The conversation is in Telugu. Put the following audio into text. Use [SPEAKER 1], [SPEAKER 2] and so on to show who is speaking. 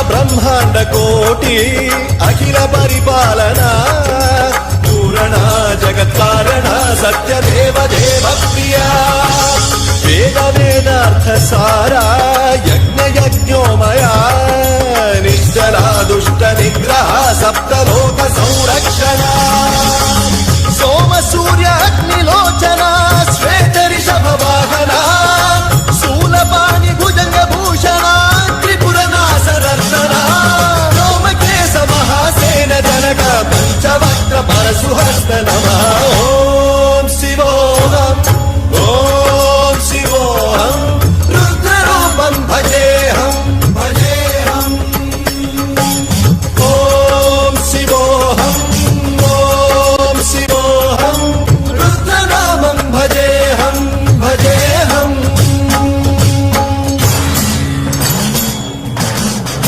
[SPEAKER 1] బ్రహ్మాండ కోటి అఖిల పరిపాలన పూరణ జగత్కారణ సత్యదేవ దేవ ప్రియా వేద వేదార్థ సారా యజ్ఞ యజ్ఞోమయా